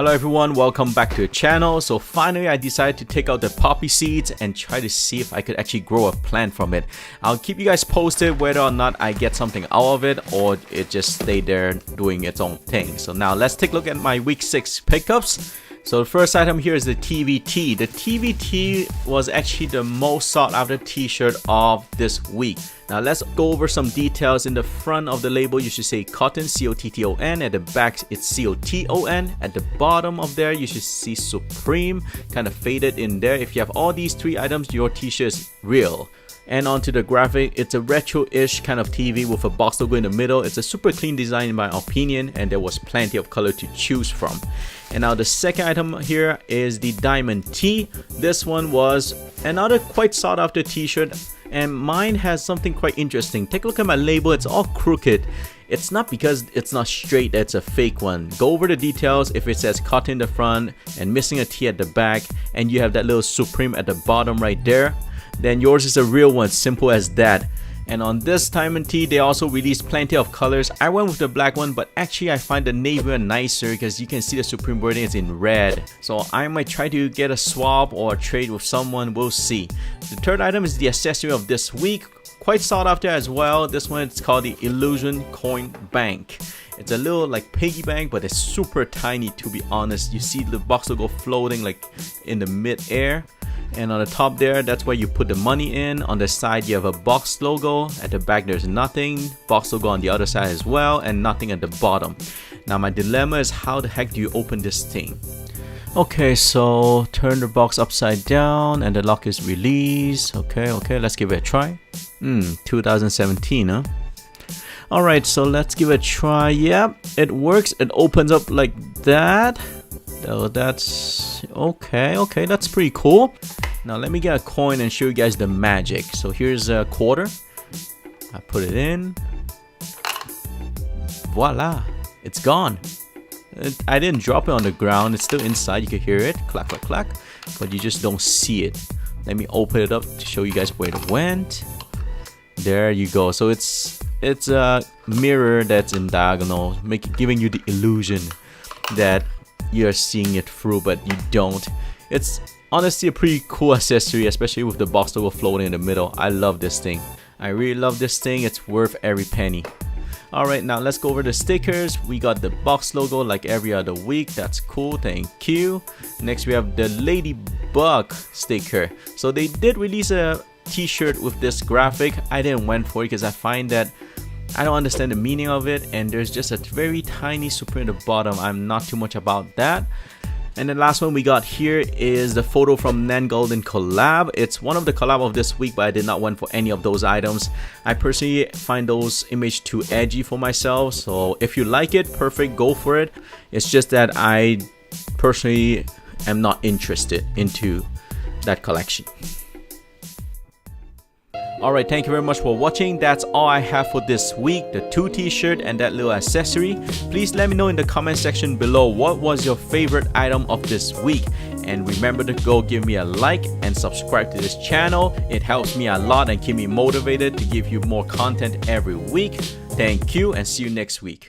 Hello everyone, welcome back to the channel. So finally I decided to take out the poppy seeds and try to see if I could actually grow a plant from it. I'll keep you guys posted whether or not I get something out of it or it just stay there doing its own thing. So now let's take a look at my week 6 pickups. So the first item here is the TVT. The TVT was actually the most sought after t-shirt of this week. Now let's go over some details. In the front of the label you should say cotton, C-O-T-T-O-N. At the back it's C-O-T-O-N. At the bottom of there you should see Supreme, kind of faded in there. If you have all these 3 items, your t-shirt is real. And onto the graphic, it's a retro-ish kind of TV with a box logo in the middle. It's a super clean design in my opinion, and there was plenty of color to choose from. And now the second item here is the Diamond Tee. This one was another quite sought after t-shirt, and mine has something quite interesting. Take a look at my label, it's all crooked. It's not because it's not straight, it's a fake one. Go over the details. If it says cotton in the front and missing a T at the back, and you have that little Supreme at the bottom right there, then yours is a real one, simple as that. And on this Diamond Tee, they also released plenty of colors. I went with the black one, but actually I find the navy one nicer because you can see the Supreme wording is in red. So I might try to get a swap or a trade with someone, we'll see. The third item is the accessory of this week. Quite sought after as well. This one is called the Illusion Coin Bank. It's a little like piggy bank, but it's super tiny to be honest. You see the box logo floating like in the mid-air. And on the top there, that's where you put the money in. On the side you have a box logo. At the back there's nothing. Box logo on the other side as well, and nothing at the bottom. Now my dilemma is how the heck do you open this thing? Okay, so turn the box upside down and the lock is released. Okay, let's give it a try. 2017, huh? Alright, so let's give it a try. Yep, it works. It opens up like that. So that's okay, that's pretty cool. Now let me get a coin and show you guys the magic. So here's a quarter. I put it in. Voila, it's gone. I didn't drop it on the ground. It's still inside. You can hear it clack clack clack, but you just don't see it. Let me open it up to show you guys where it went. There you go. So it's a mirror that's in diagonal, giving you the illusion that you're seeing it through, but you don't. It's honestly a pretty cool accessory, especially with the box logo floating in the middle. I love this thing. I really love this thing. It's worth every penny. Alright, now let's go over the stickers. We got the box logo like every other week. That's cool, thank you. Next we have the ladybug sticker. So they did release a t-shirt with this graphic. I didn't went for it because I find that I don't understand the meaning of it, and there's just a very tiny Supreme at the bottom. I'm not too much about that. And the last one we got here is the photo from Nan Golden collab. It's one of the collab of this week, but I did not want for any of those items. I personally find those images too edgy for myself, so if you like it, perfect, go for it. It's just that I personally am not interested into that collection. Alright, thank you very much for watching. That's all I have for this week, the 2 t-shirt and that little accessory. Please let me know in the comment section below what was your favorite item of this week. And remember to go give me a like and subscribe to this channel. It helps me a lot and keep me motivated to give you more content every week. Thank you and see you next week.